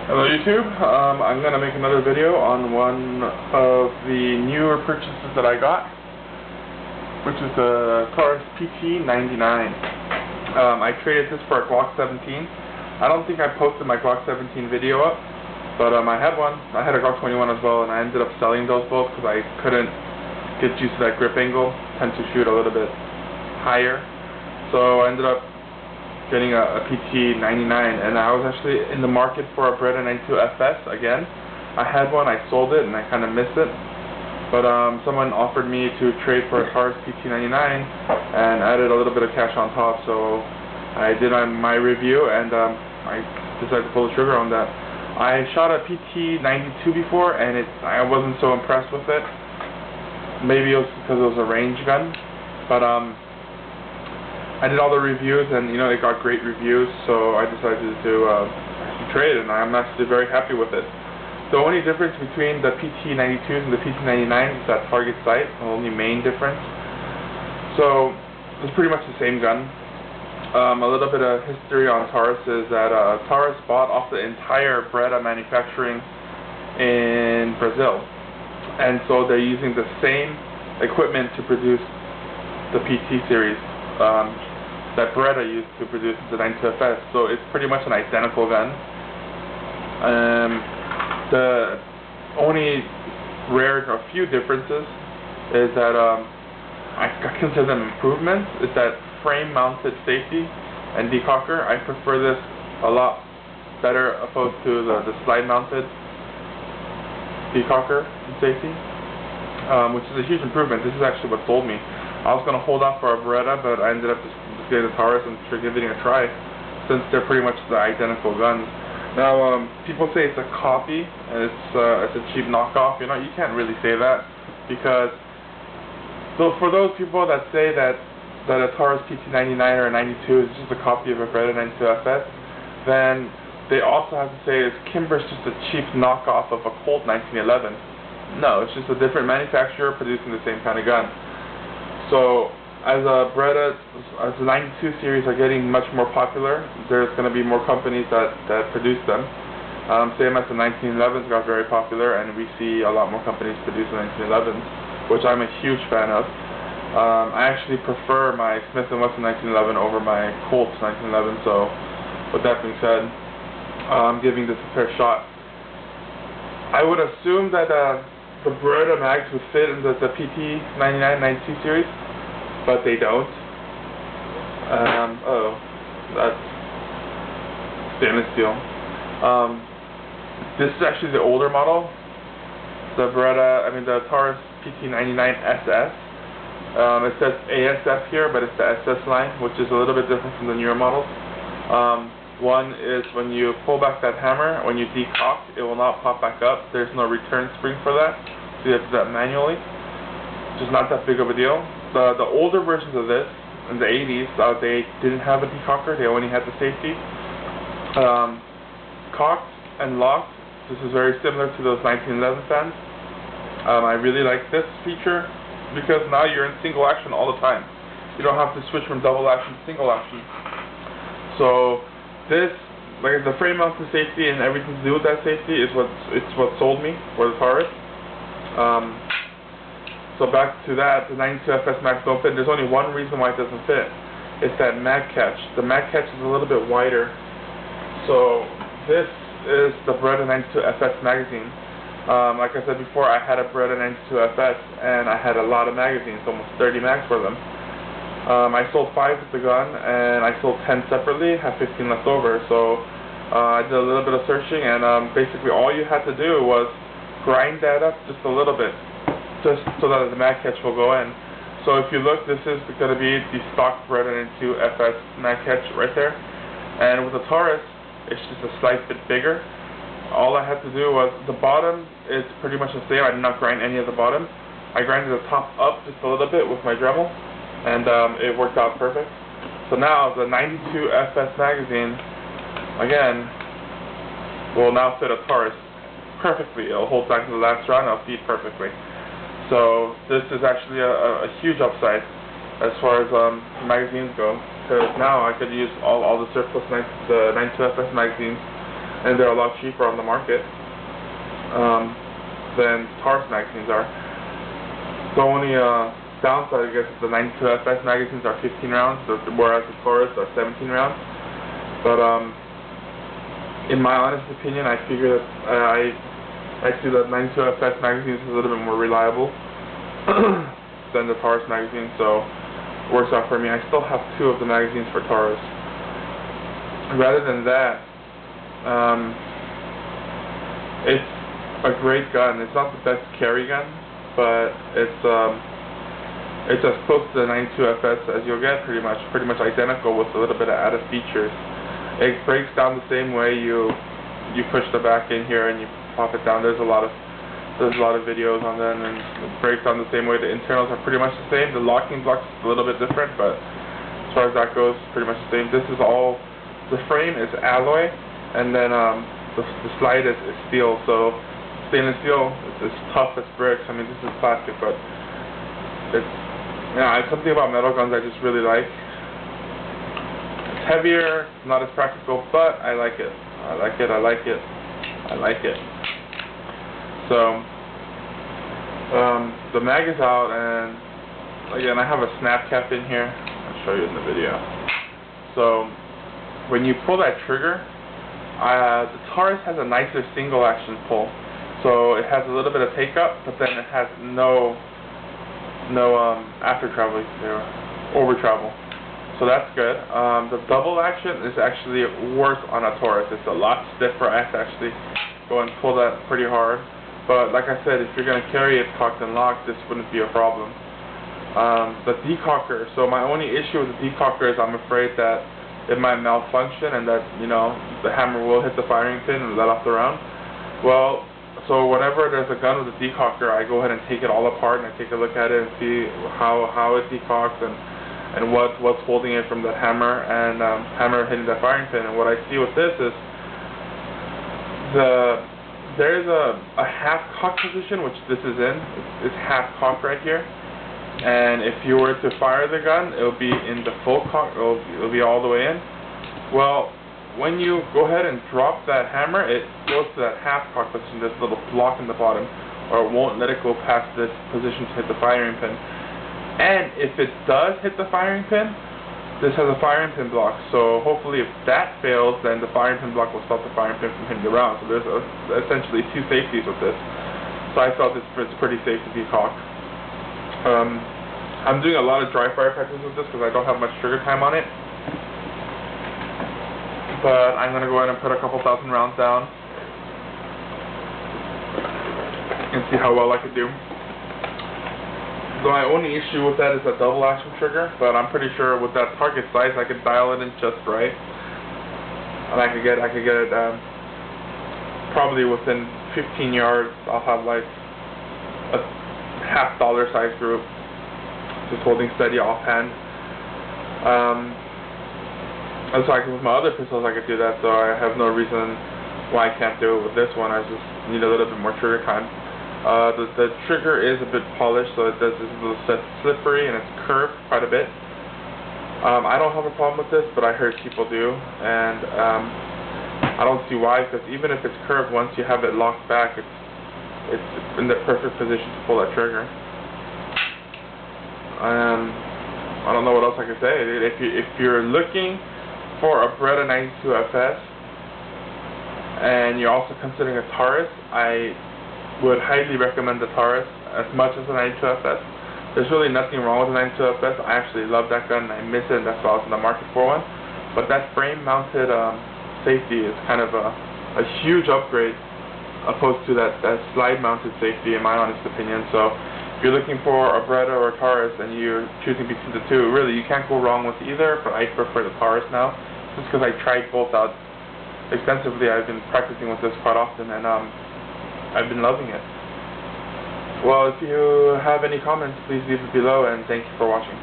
Hello YouTube, I'm going to make another video on one of the newer purchases that I got, which is the taurus pt99. I traded this for a Glock 17. I don't think I posted my Glock 17 video up, but I had one. I had a Glock 21 as well, and I ended up selling those both because I couldn't get used to that grip angle. Tend to shoot a little bit higher, so I ended up getting a pt99, and I was actually in the market for a Beretta 92 FS again. I had one, I sold it, and I kind of missed it, but someone offered me to trade for a taurus pt99 and added a little bit of cash on top, so I did my review, and I decided to pull the trigger on that. I shot a pt92 before, and I wasn't so impressed with it. Maybe it was because it was a range gun, but I did all the reviews, and it got great reviews, so I decided to trade it, and I'm actually very happy with it. The only difference between the pt92s and the pt99 is that target sight, the only main difference. So it's pretty much the same gun. A little bit of history on Taurus is that Taurus bought off the entire Beretta manufacturing in Brazil, and so they're using the same equipment to produce the PT series that Beretta used to produce the 92 FS, so it's pretty much an identical gun. The only a few differences is that I consider them improvements, is that frame-mounted safety and decocker. I prefer this a lot better opposed to the slide-mounted decocker and safety, which is a huge improvement. This is actually what sold me. I was going to hold off for a Beretta, but I ended up just getting the Taurus and giving it a try, since they're pretty much the identical guns. Now, people say it's a copy and it's a cheap knockoff. You can't really say that, because for those people that say that a Taurus pt99 or a 92 is just a copy of a Beretta 92 FS, then they also have to say Kimber's just a cheap knockoff of a Colt 1911. No, it's just a different manufacturer producing the same kind of gun. So, as a Beretta, as the 92 series are getting much more popular, there's going to be more companies that produce them. Same as the 1911s got very popular, and we see a lot more companies producing 1911s, which I'm a huge fan of. I actually prefer my Smith & Wesson 1911 over my Colt 1911, so with that being said, I'm giving this a fair shot. I would assume that the Beretta mags would fit in the pt99 92 series, but they don't. Oh, that's stainless steel. This is actually the older model, the Taurus pt99 SS. It says ASF here, but it's the SS line, which is a little bit different from the newer models. One is when you pull back that hammer, when you decock, it will not pop back up. There's no return spring for that, so you have to do that manually, which is not that big of a deal. The older versions of this, in the 80s, they didn't have a decocker, they only had the safety. Cocked and locked, this is very similar to those 1911 fans. I really like this feature, because now you're in single action all the time. You don't have to switch from double action to single action. So this, like the frame mounted safety and everything to do with that safety, is what sold me for the Taurus. So back to that, the 92 FS mags don't fit. There's only one reason why it doesn't fit. It's that mag catch. The mag catch is a little bit wider. So this is the Beretta 92 FS magazine. Like I said before, I had a Beretta 92 FS, and I had a lot of magazines, almost 30 mags for them. I sold 5 with the gun, and I sold 10 separately, have 15 left over. So I did a little bit of searching, and basically all you had to do was grind that up just a little bit, just so that the mag catch will go in. So if you look, this is going to be the stock Beretta 92 FS mag catch right there. And with the Taurus, it's just a slight bit bigger. All I had to do was, the bottom is pretty much the same. I did not grind any of the bottom. I grinded the top up just a little bit with my Dremel, and it worked out perfect. So now the 92 FS magazine, again, will now fit a Taurus perfectly. It'll hold back to the last round, it'll feed perfectly. So this is actually a huge upside as far as magazines go, because now I could use all the surplus the 92 FS magazines and they're a lot cheaper on the market than taurus magazines are. The only downside, I guess, is the 92FS magazines are 15 rounds, whereas the taurus are 17 rounds. But in my honest opinion, I figure that I see that 92FS magazines is a little bit more reliable than the taurus magazine, so it works out for me. I still have 2 of the magazines for taurus. Rather than that, it's a great gun. It's not the best carry gun, but it's as close to the 92FS as you'll get, pretty much identical with a little bit of added features. It breaks down the same way you push the back in here and you pop it down. There's a lot of videos on that, and it breaks down the same way. The internals are pretty much the same. The locking block is a little bit different, but as far as that goes, pretty much the same. This is all, the frame is alloy, and then the slide is steel. So stainless steel is tough as bricks. I mean, this is plastic, but it's something about metal guns I just really like. It's heavier, not as practical, but I like it. I like it. So the mag is out, and again, I have a snap cap in here. I'll show you in the video. So when you pull that trigger, the taurus has a nicer single action pull. So it has a little bit of take up, but then it has no after travel, over travel. So that's good. The double action is actually worse on a taurus. It's a lot stiffer. I have to actually go and pull that pretty hard. But like I said, if you're going to carry it cocked and locked, this wouldn't be a problem. The decocker. So my only issue with the decocker is I'm afraid that it might malfunction and that, the hammer will hit the firing pin and let off the round. Well, so whenever there's a gun with a decocker, I go ahead and take it all apart and I take a look at it and see how it decocks and what's holding it from the hammer and hammer hitting the firing pin. And what I see with this is there's a half cock position, which this is in. It's half cocked right here. And if you were to fire the gun, it'll be in the full cock. It'll be all the way in. Well, when you go ahead and drop that hammer, it goes to that half cock position, this little block in the bottom, or it won't let it go past this position to hit the firing pin. And if it does hit the firing pin, this has a firing pin block. So hopefully if that fails, then the firing pin block will stop the firing pin from hitting the round. So there's essentially 2 safeties with this. So I felt it's pretty safe to decock. I'm doing a lot of dry fire practice with this because I don't have much trigger time on it. But I'm going to go ahead and put a couple thousand rounds down and see how well I can do. So my only issue with that is a double action trigger, but I'm pretty sure with that target size I could dial it in just right, and I could get it probably within 15 yards. I'll have like a half dollar size group just holding steady offhand. And so with my other pistols I could do that, so I have no reason why I can't do it with this one. I just need a little bit more trigger time. The trigger is a bit polished, so it's a little slippery and it's curved quite a bit. I don't have a problem with this, but I heard people do, and I don't see why, because even if it's curved, once you have it locked back, it's in the perfect position to pull that trigger. I don't know what else I can say. If you're looking for a Beretta 92FS and you're also considering a taurus, I would highly recommend the taurus as much as the 92FS. There's really nothing wrong with the 92FS. I actually love that gun and I miss it, and that's why I was in the market for one. But that frame-mounted safety is kind of a huge upgrade opposed to that slide-mounted safety, in my honest opinion. So if you're looking for a Beretta or a taurus and you're choosing between the two, really you can't go wrong with either, but I prefer the taurus now, just because I tried both out extensively. I've been practicing with this quite often, and I've been loving it. Well, if you have any comments, please leave it below, and thank you for watching.